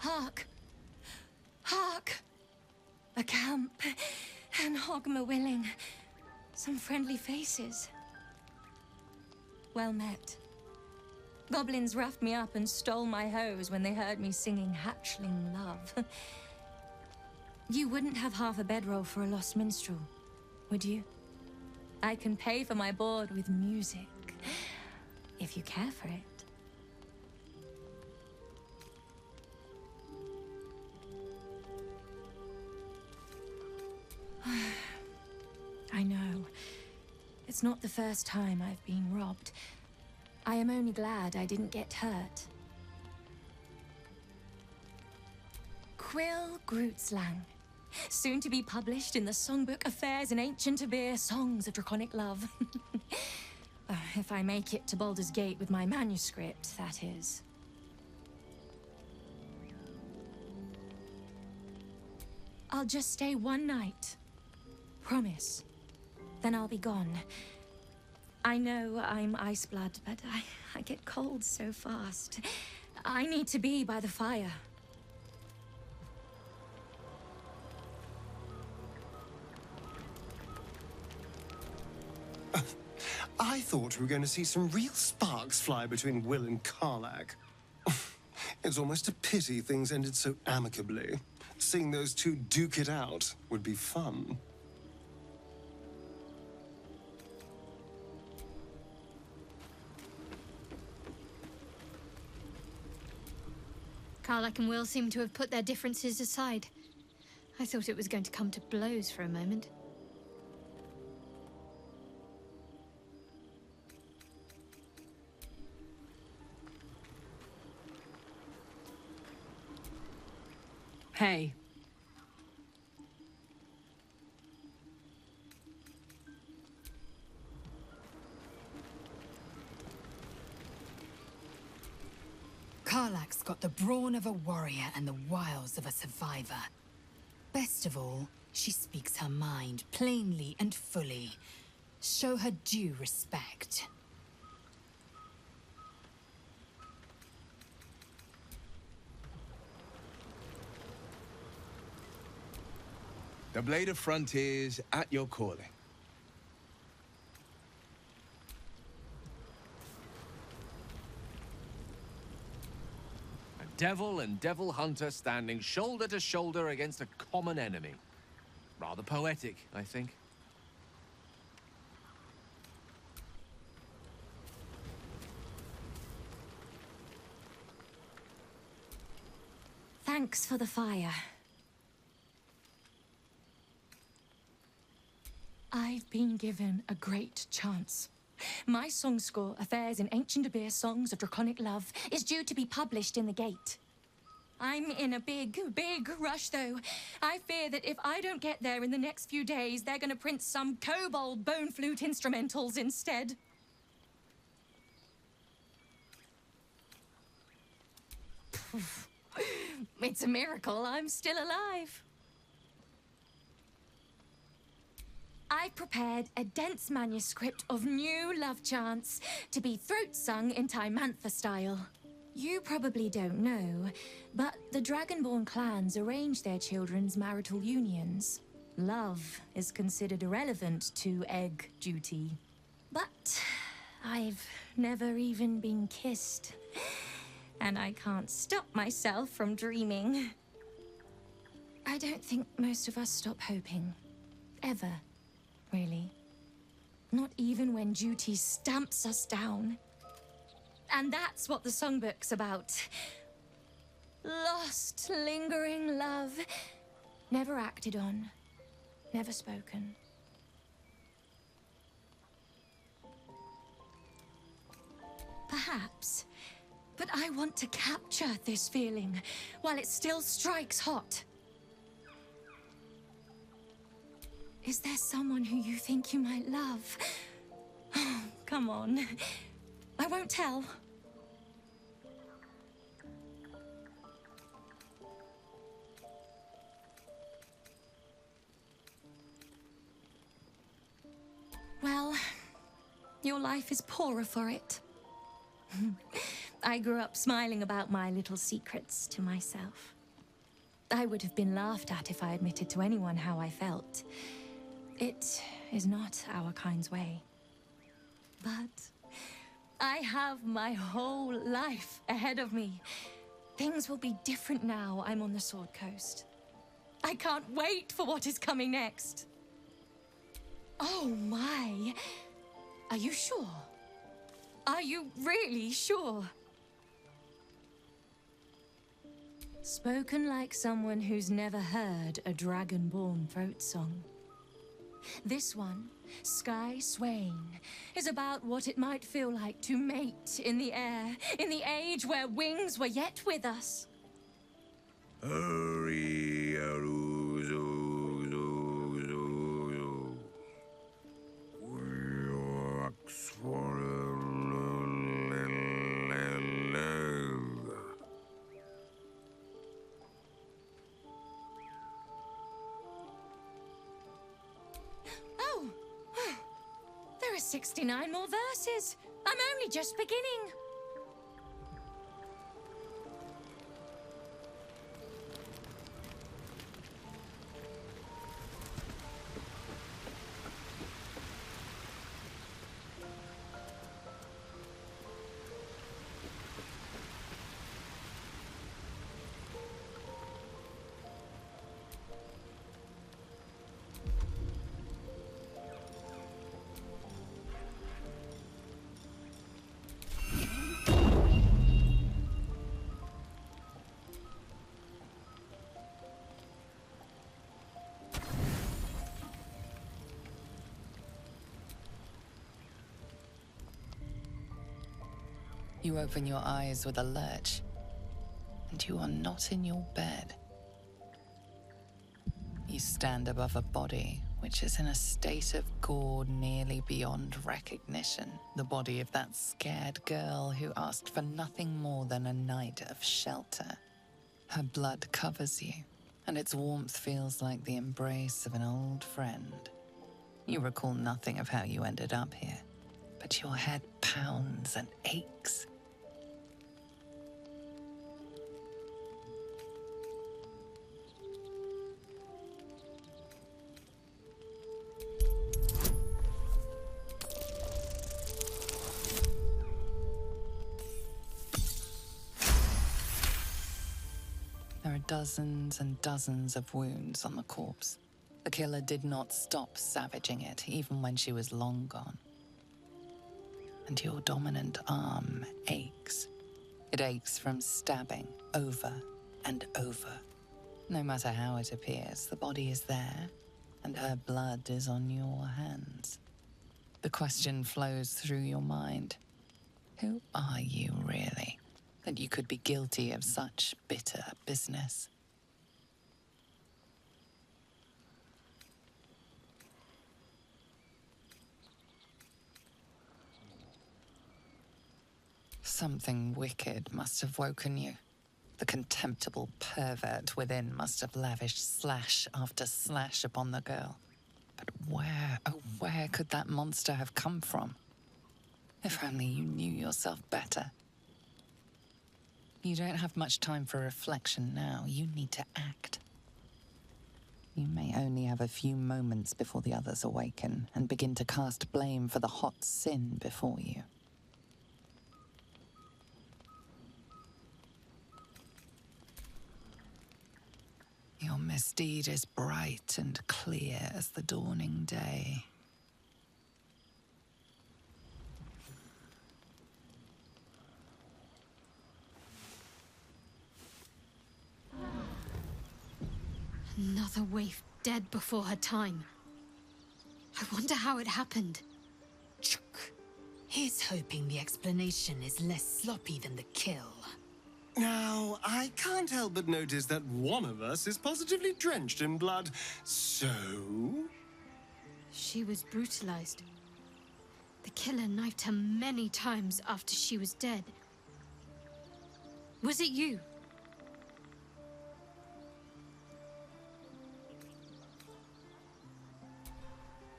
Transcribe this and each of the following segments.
Hark! Hark! A camp, and Hogma willing. Some friendly faces. Well met. Goblins roughed me up and stole my hose when they heard me singing hatchling love. You wouldn't have half a bedroll for a lost minstrel, would you? I can pay for my board with music, if you care for it. I know. It's not the first time I've been robbed. I am only glad I didn't get hurt. Quill Grootslang. Soon to be published in the songbook Affairs in Ancient Abir Songs of Draconic Love. If I make it to Baldur's Gate with my manuscript, that is. I'll just stay one night. Promise. Then I'll be gone. I know I'm Iceblood, but I get cold so fast. I need to be by the fire. I thought we were going to see some real sparks fly between Will and Karlach. It's almost a pity things ended so amicably. Seeing those two duke it out would be fun. Karlach and Will seem to have put their differences aside. I thought it was going to come to blows for a moment. Hey. Karlach's got the brawn of a warrior and the wiles of a survivor. Best of all, she speaks her mind plainly and fully. Show her due respect. The Blade of Frontiers at your calling. A devil and devil hunter standing shoulder to shoulder against a common enemy. Rather poetic, I think. Thanks for the fire. I've been given a great chance. My song score, Affairs in Ancient Abir Songs of Draconic Love, is due to be published in the Gate. I'm in a big rush, though. I fear that if I don't get there in the next few days, they're gonna print some kobold bone flute instrumentals instead. It's a miracle I'm still alive. I've prepared a dense manuscript of new love chants to be throat-sung in Timantha style. You probably don't know, but the Dragonborn clans arrange their children's marital unions. Love is considered irrelevant to egg duty. But I've never even been kissed, and I can't stop myself from dreaming. I don't think most of us stop hoping, ever. Really. Not even when duty stamps us down. And that's what the songbook's about. Lost, lingering love. Never acted on. Never spoken. Perhaps. But I want to capture this feeling while it still strikes hot. Is there someone who you think you might love? Oh, come on. I won't tell. Well, your life is poorer for it. I grew up smiling about my little secrets to myself. I would have been laughed at if I admitted to anyone how I felt. It is not our kind's way. But I have my whole life ahead of me. Things will be different now I'm on the Sword Coast. I can't wait for what is coming next. Oh my. Are you sure? Are you really sure? Spoken like someone who's never heard a dragonborn throat song. This one, Sky Swain, is about what it might feel like to mate in the air, in the age where wings were yet with us. Oh, there are 69 more verses. I'm only just beginning. You open your eyes with a lurch, and you are not in your bed. You stand above a body which is in a state of gore nearly beyond recognition. The body of that scared girl who asked for nothing more than a night of shelter. Her blood covers you, and its warmth feels like the embrace of an old friend. You recall nothing of how you ended up here, but your head pounds and aches. There are dozens and dozens of wounds on the corpse. The killer did not stop savaging it, even when she was long gone. And your dominant arm aches. It aches from stabbing over and over. No matter how it appears, the body is there, and her blood is on your hands. The question flows through your mind. Who are you, really, that you could be guilty of such bitter business? Something wicked must have woken you. The contemptible pervert within must have lavished slash after slash upon the girl. But where, oh where could that monster have come from? If only you knew yourself better. You don't have much time for reflection now. You need to act. You may only have a few moments before the others awaken and begin to cast blame for the hot sin before you. Your misdeed is bright and clear as the dawning day. Another waif dead before her time. I wonder how it happened. Chuk. Here's hoping the explanation is less sloppy than the kill. Now, I can't help but notice that one of us is positively drenched in blood. So? She was brutalized. The killer knifed her many times after she was dead. Was it you?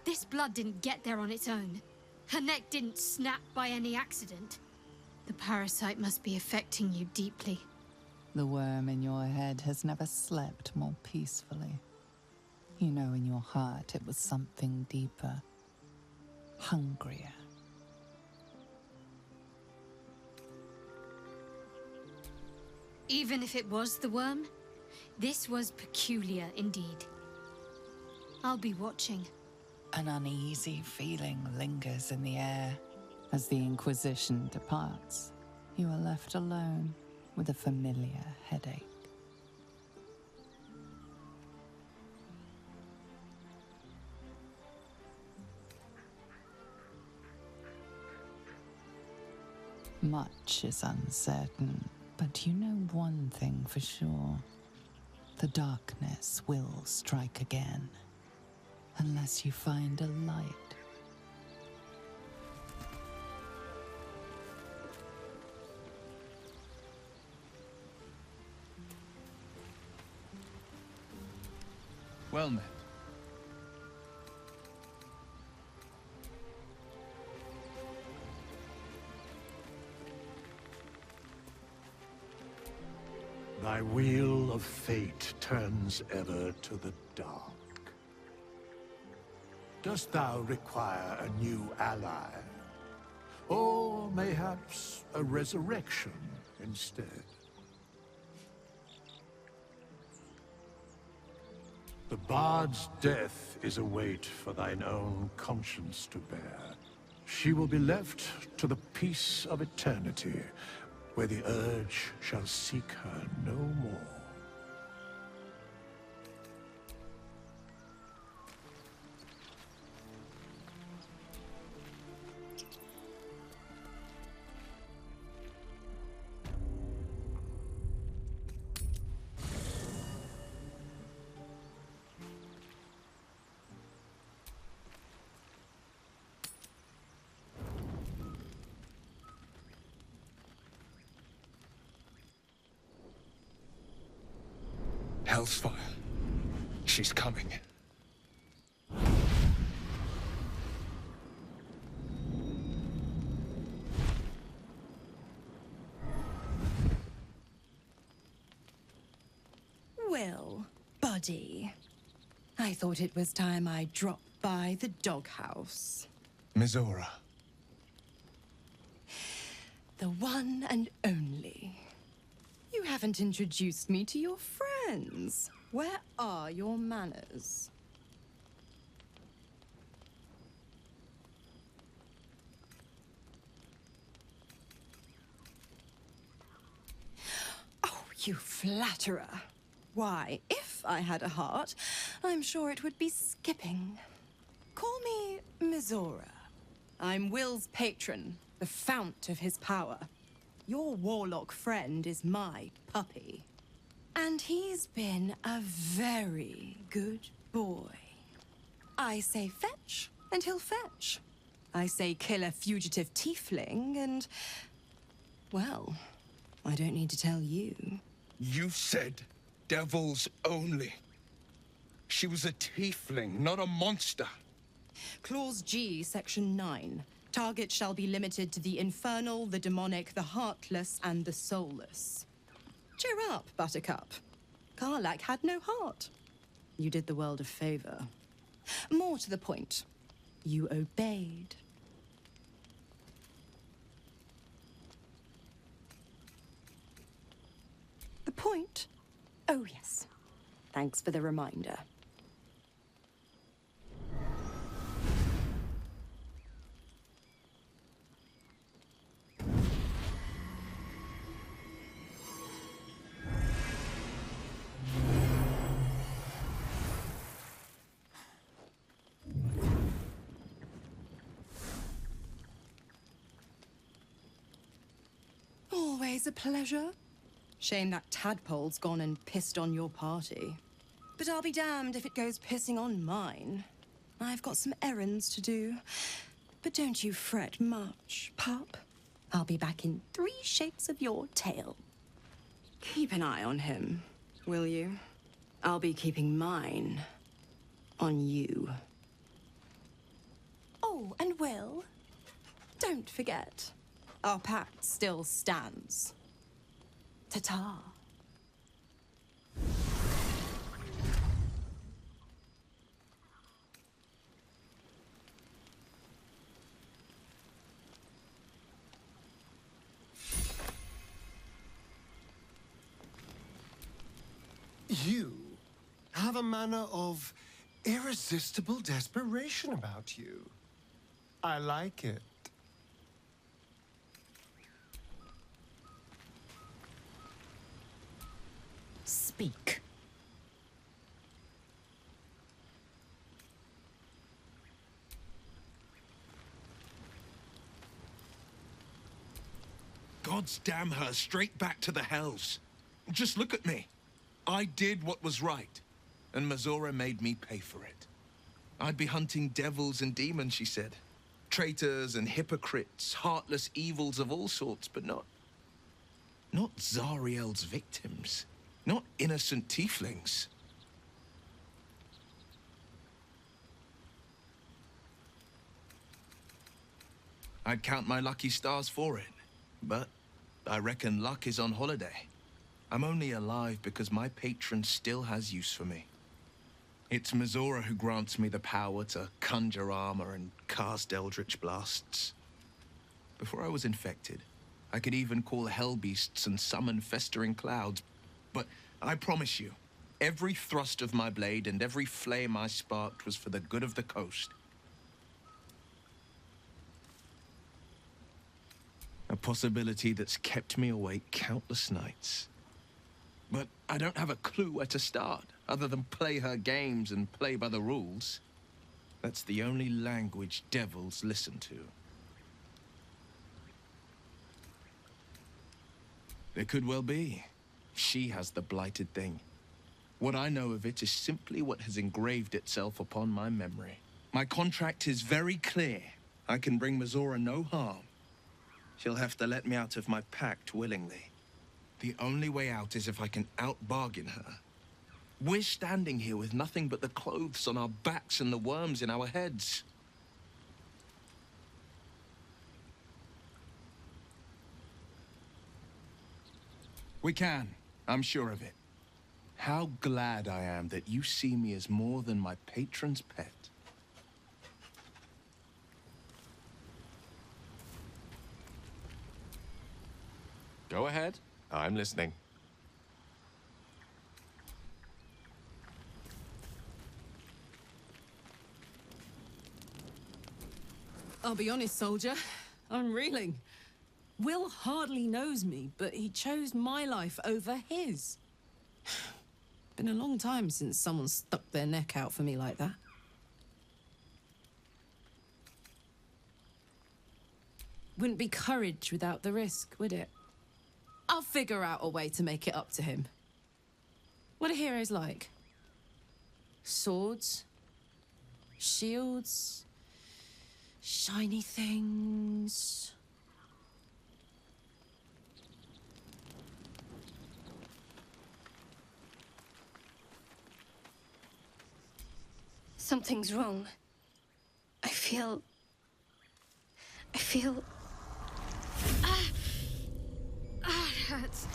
This blood didn't get there on its own. Her neck didn't snap by any accident. The parasite must be affecting you deeply. The worm in your head has never slept more peacefully. You know in your heart it was something deeper, hungrier. Even if it was the worm, this was peculiar indeed. I'll be watching. An uneasy feeling lingers in the air. As the Inquisition departs, you are left alone with a familiar headache. Much is uncertain, but you know one thing for sure. The darkness will strike again, unless you find a light. Well met. Thy wheel of fate turns ever to the dark. Dost thou require a new ally? Or mayhaps a resurrection instead? The bard's death is a weight for thine own conscience to bear. She will be left to the peace of eternity, where the urge shall seek her no more. Hellsfire. She's coming. Well, buddy, I thought it was time I dropped by the doghouse. Mizora. The one and only. You haven't introduced me to your friends. Where are your manners? Oh, you flatterer. Why, if I had a heart, I'm sure it would be skipping. Call me Mizora. I'm Will's patron, the fount of his power. Your warlock friend is my puppy. And he's been a very good boy. I say fetch, and he'll fetch. I say kill a fugitive tiefling, and... well, I don't need to tell you. You said devils only. She was a tiefling, not a monster. Clause G, Section 9. Target shall be limited to the infernal, the demonic, the heartless, and the soulless. Cheer up, Buttercup. Karlach had no heart. You did the world a favor. More to the point, you obeyed. The point? Oh, yes. Thanks for the reminder. Always a pleasure. Shame that tadpole's gone and pissed on your party. But I'll be damned if it goes pissing on mine. I've got some errands to do. But don't you fret much, pup. I'll be back in 3 shakes of your tail. Keep an eye on him, will you? I'll be keeping mine on you. Oh, and Will, don't forget. Our pact still stands. Ta-ta. You have a manner of irresistible desperation about you. I like it. Speak. Gods damn her, straight back to the hells. Just look at me. I did what was right, and Mizora made me pay for it. I'd be hunting devils and demons, she said. Traitors and hypocrites, heartless evils of all sorts, but not Zariel's victims. Not innocent tieflings. I'd count my lucky stars for it, but I reckon luck is on holiday. I'm only alive because my patron still has use for me. It's Mizora who grants me the power to conjure armor and cast eldritch blasts. Before I was infected, I could even call hell beasts and summon festering clouds. But I promise you, every thrust of my blade and every flame I sparked was for the good of the coast. A possibility that's kept me awake countless nights. But I don't have a clue where to start, other than play her games and play by the rules. That's the only language devils listen to. It could well be. She has the blighted thing. What I know of it is simply what has engraved itself upon my memory. My contract is very clear. I can bring Mizora no harm. She'll have to let me out of my pact willingly. The only way out is if I can out-bargain her. We're standing here with nothing but the clothes on our backs and the worms in our heads. We can. I'm sure of it. How glad I am that you see me as more than my patron's pet. Go ahead. I'm listening. I'll be honest, soldier. I'm reeling. Will hardly knows me, but he chose my life over his. Been a long time since someone stuck their neck out for me like that. Wouldn't be courage without the risk, would it? I'll figure out a way to make it up to him. What are heroes like? Swords? Shields? Shiny things? Something's wrong. I feel... it hurts.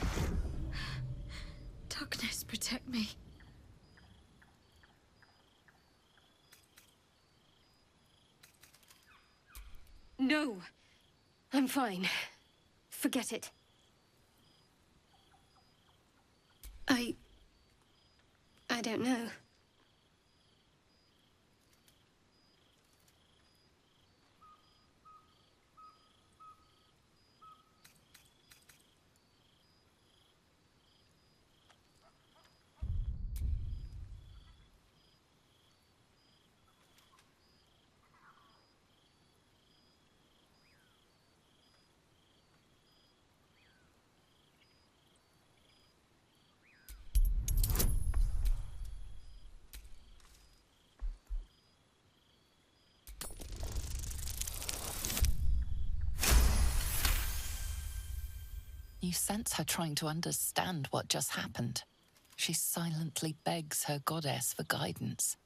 Darkness, protect me. No. I'm fine. Forget it. I don't know. You sense her trying to understand what just happened. She silently begs her goddess for guidance.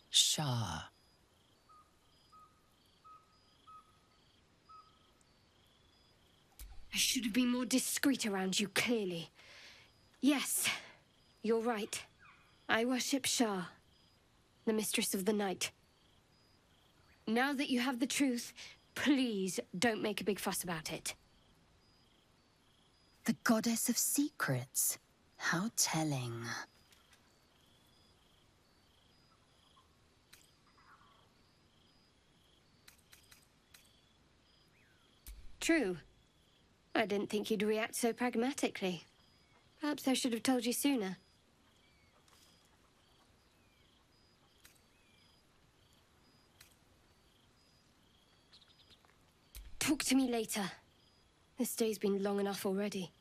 Shah. I should have been more discreet around you, clearly. Yes, you're right. I worship Shah, the Mistress of the Night. Now that you have the truth, please don't make a big fuss about it. The Goddess of Secrets. How telling. True. I didn't think you'd react so pragmatically. Perhaps I should have told you sooner. Talk to me later. This day's been long enough already.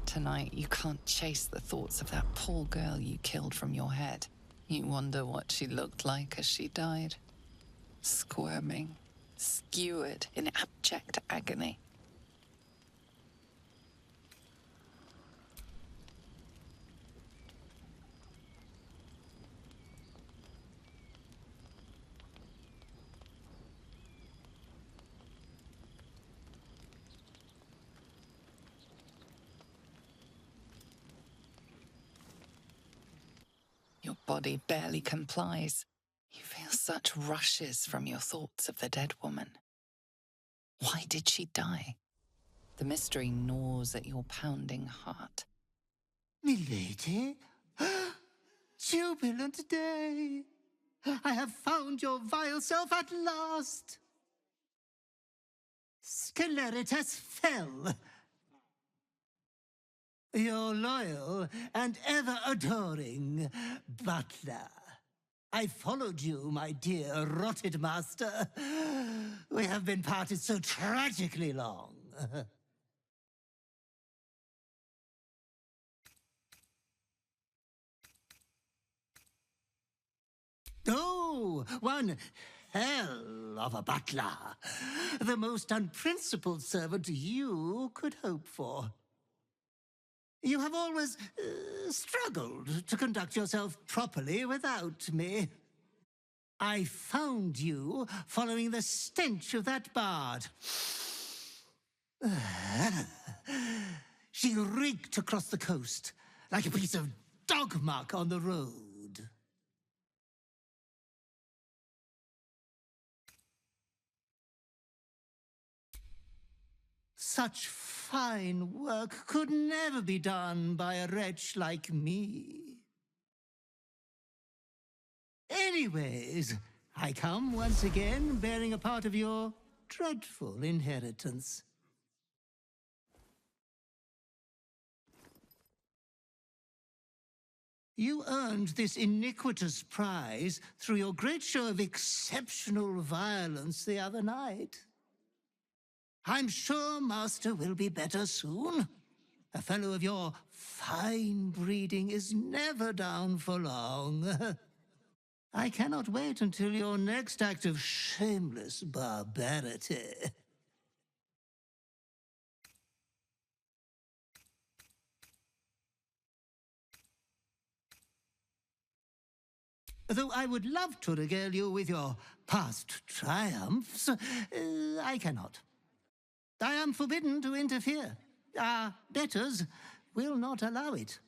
Tonight, you can't chase the thoughts of that poor girl you killed from your head. You wonder what she looked like as she died. Squirming, skewered in abject agony. Your body barely complies. You feel such rushes from your thoughts of the dead woman. Why did she die? The mystery gnaws at your pounding heart. Milady? Jubilant day! I have found your vile self at last! Sceleritas fell. Your loyal and ever-adoring butler. I followed you, my dear rotted master. We have been parted so tragically long. Oh, one hell of a butler. The most unprincipled servant you could hope for. You have always struggled to conduct yourself properly without me. I found you following the stench of that bard. She reeked across the coast like a piece of dog muck on the road. Such fine work could never be done by a wretch like me. Anyways, I come once again bearing a part of your dreadful inheritance. You earned this iniquitous prize through your great show of exceptional violence the other night. I'm sure Master will be better soon. A fellow of your fine breeding is never down for long. I cannot wait until your next act of shameless barbarity. Though I would love to regale you with your past triumphs, I cannot. I am forbidden to interfere. Our betters will not allow it.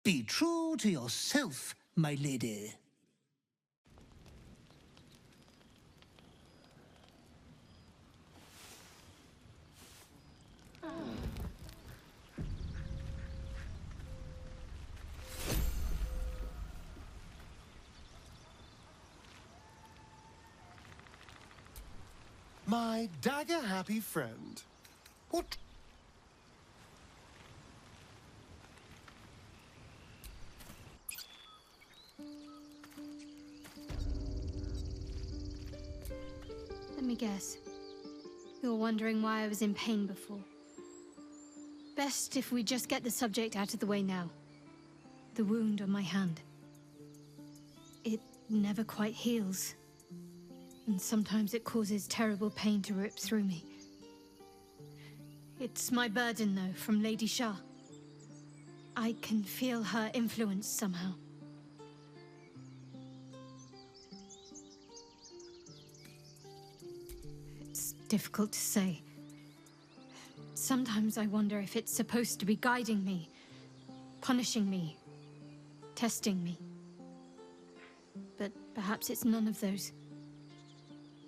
Be true to yourself, my lady. My dagger-happy friend. What? Let me guess. You're wondering why I was in pain before. Best if we just get the subject out of the way now. The wound on my hand. It never quite heals. And sometimes it causes terrible pain to rip through me. It's my burden, though, from Lady Shah. I can feel her influence somehow. It's difficult to say. Sometimes I wonder if it's supposed to be guiding me, punishing me, testing me. But perhaps it's none of those.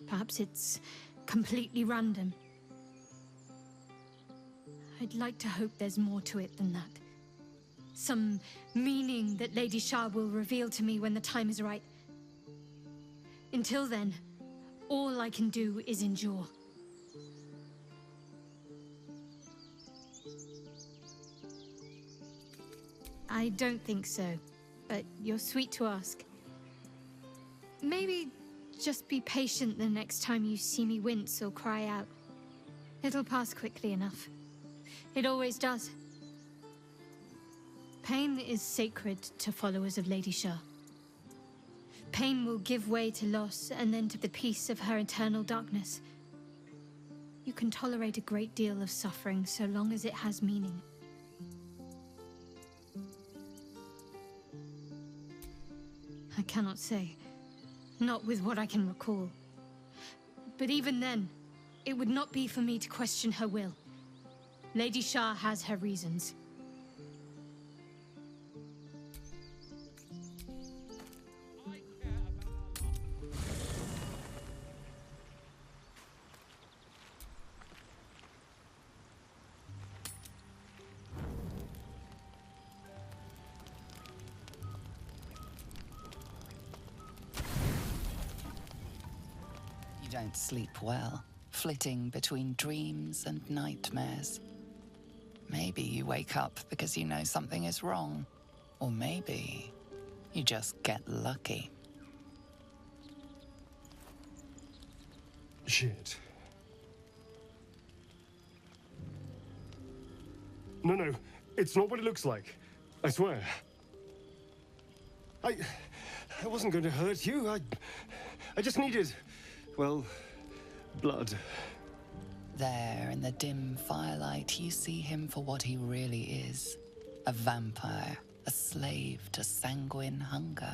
Perhaps it's completely random. I'd like to hope there's more to it than that. Some meaning that Lady Shah will reveal to me when the time is right. Until then, all I can do is endure. I don't think so, but you're sweet to ask. Maybe just be patient the next time you see me wince or cry out. It'll pass quickly enough. It always does. Pain is sacred to followers of Lady Shah. Pain will give way to loss and then to the peace of her eternal darkness. You can tolerate a great deal of suffering so long as it has meaning. I cannot say. Not with what I can recall. But even then, it would not be for me to question her will. Lady Shah has her reasons. You don't sleep well, flitting between dreams and nightmares. Maybe you wake up because you know something is wrong. Or maybe you just get lucky. Shit. No, it's not what it looks like. I swear. I wasn't going to hurt you. I just needed, well, blood. There, in the dim firelight, you see him for what he really is. A vampire, a slave to sanguine hunger.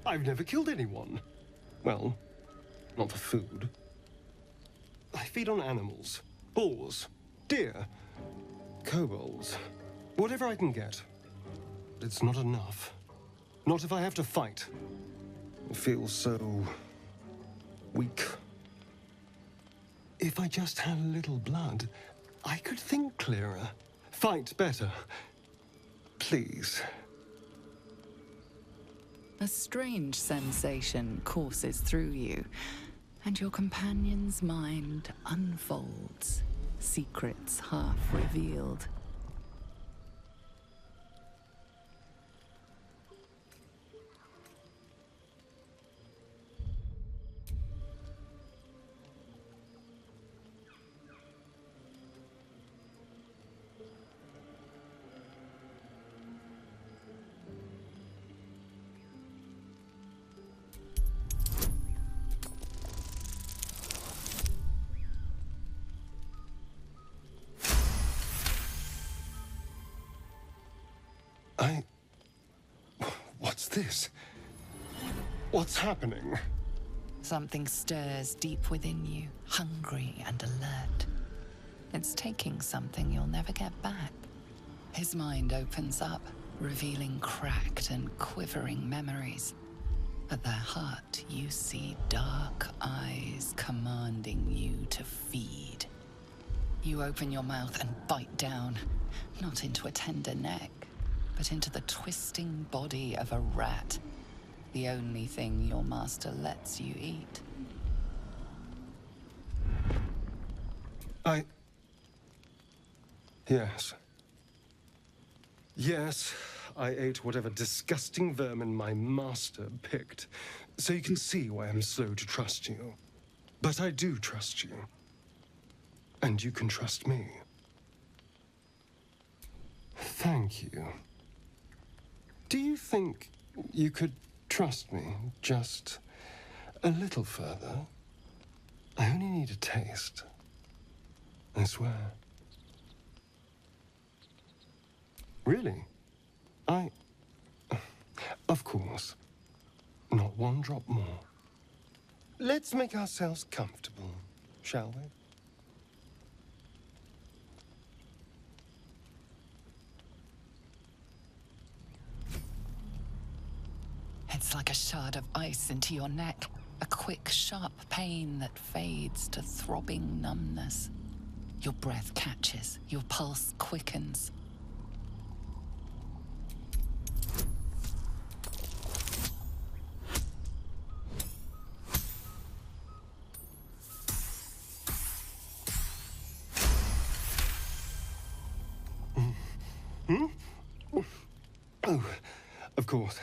I've never killed anyone. Well, not for food. I feed on animals. Boars, deer, kobolds, whatever I can get. But it's not enough. Not if I have to fight. It feels so weak. If I just had a little blood, I could think clearer, fight better. Please. A strange sensation courses through you, and your companion's mind unfolds, secrets half revealed. What's this? What's happening? Something stirs deep within you, hungry and alert. It's taking something you'll never get back. His mind opens up, revealing cracked and quivering memories. At their heart, you see dark eyes commanding you to feed. You open your mouth and bite down, not into a tender neck, but into the twisting body of a rat, the only thing your master lets you eat. Yes. Yes, I ate whatever disgusting vermin my master picked, so you can see why I'm slow to trust you. But I do trust you. And you can trust me. Thank you. Do you think you could trust me just a little further? I only need a taste. I swear. Really? Of course. Not one drop more. Let's make ourselves comfortable, shall we? It's like a shard of ice into your neck. A quick, sharp pain that fades to throbbing numbness. Your breath catches, your pulse quickens. Oh, of course.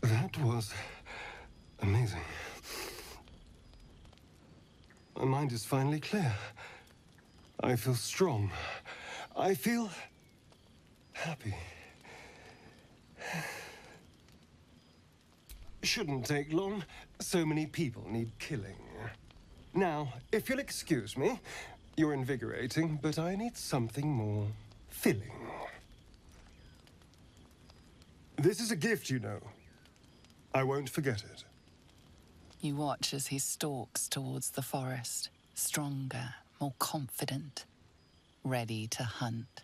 That was amazing. My mind is finally clear. I feel strong. I feel happy. Shouldn't take long. So many people need killing. Now, if you'll excuse me, you're invigorating, but I need something more filling. This is a gift, you know. I won't forget it. You watch as he stalks towards the forest, stronger, more confident, ready to hunt.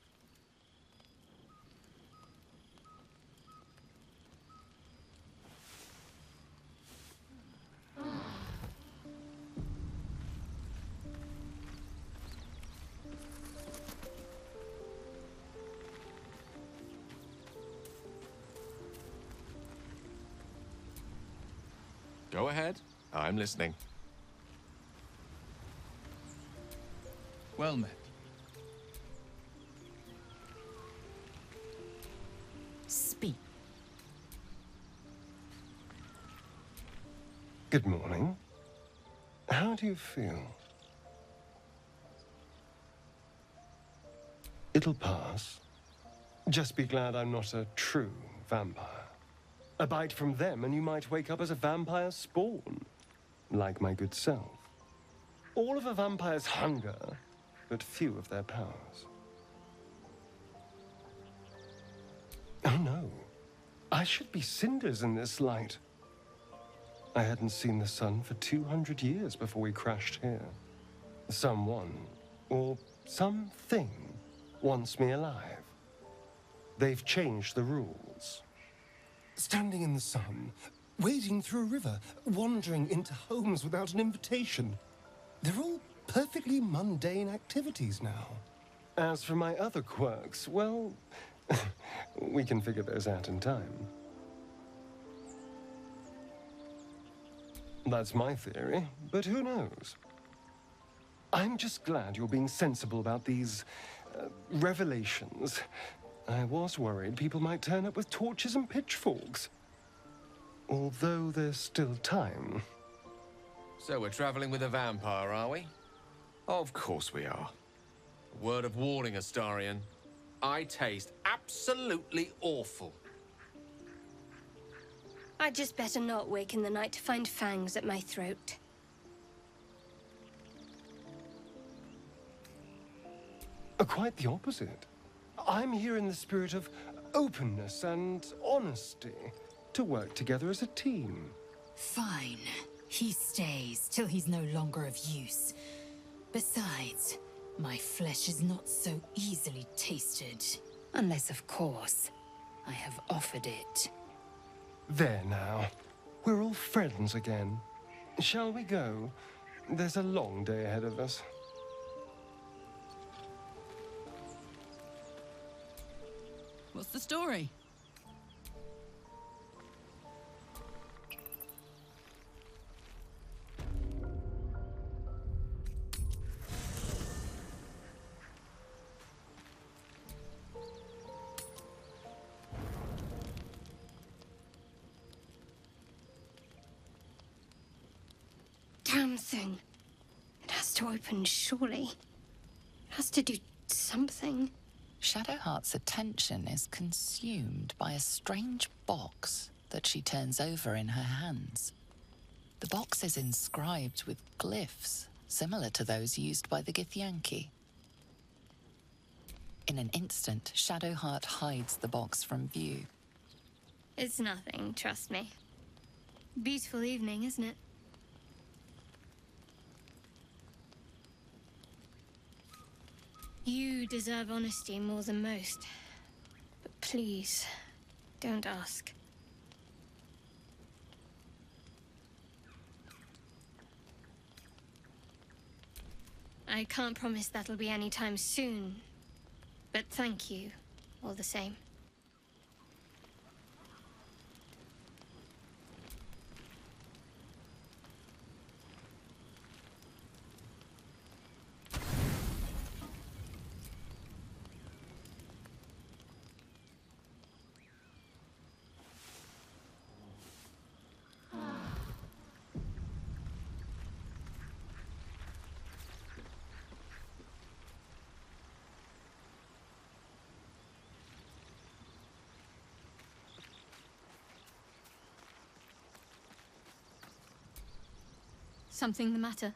Go ahead. I'm listening. Well met. Speak. Good morning. How do you feel? It'll pass. Just be glad I'm not a true vampire. A bite from them and you might wake up as a vampire spawn, like my good self. All of a vampire's hunger, but few of their powers. Oh no, I should be cinders in this light. I hadn't seen the sun for 200 years before we crashed here. Someone, or something, wants me alive. They've changed the rules. Standing in the sun, wading through a river, wandering into homes without an invitation. They're all perfectly mundane activities now. As for my other quirks, well, we can figure those out in time. That's my theory, but who knows? I'm just glad you're being sensible about these revelations. I was worried people might turn up with torches and pitchforks. Although there's still time. So we're traveling with a vampire, are we? Of course we are. Word of warning, Astarion. I taste absolutely awful. I'd just better not wake in the night to find fangs at my throat. Quite the opposite. I'm here in the spirit of openness and honesty, to work together as a team. Fine. He stays till he's no longer of use. Besides, my flesh is not so easily tasted. Unless, of course, I have offered it. There now. We're all friends again. Shall we go? There's a long day ahead of us. What's the story? Damn thing. It has to open, surely. It has to do something. Shadowheart's attention is consumed by a strange box that she turns over in her hands. The box is inscribed with glyphs, similar to those used by the Githyanki. In an instant, Shadowheart hides the box from view. It's nothing, trust me. Beautiful evening, isn't it? You deserve honesty more than most. But please, don't ask. I can't promise that'll be any time soon, but thank you, all the same. Something the matter?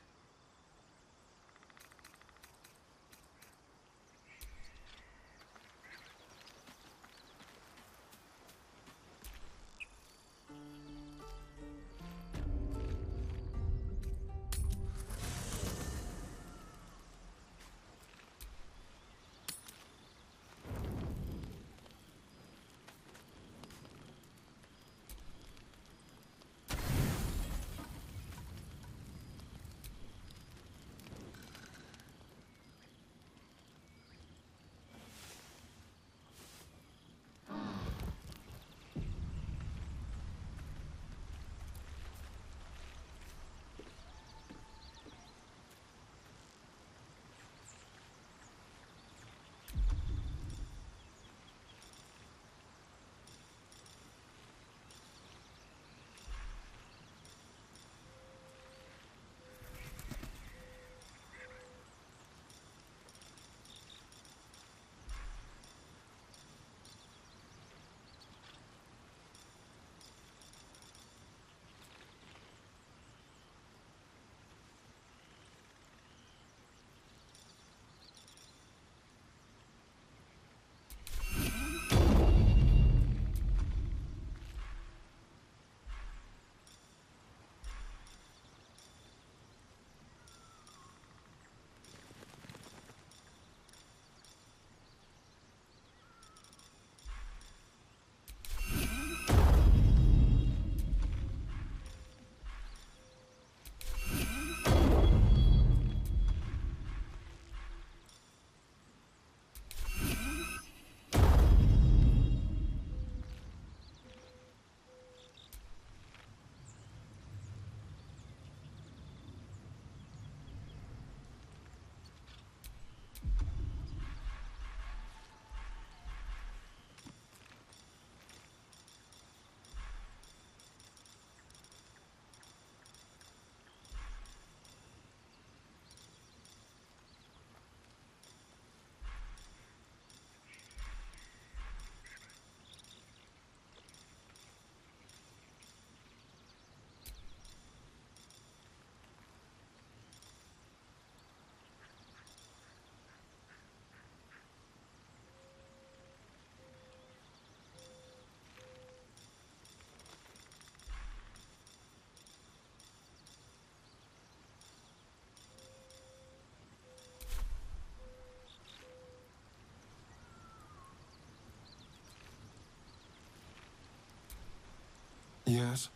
Yes?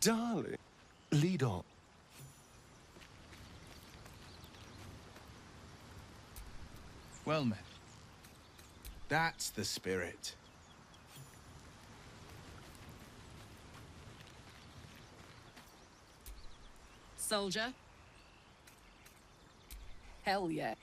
Darling, lead on. Well met. That's the spirit. Soldier? Hell yeah.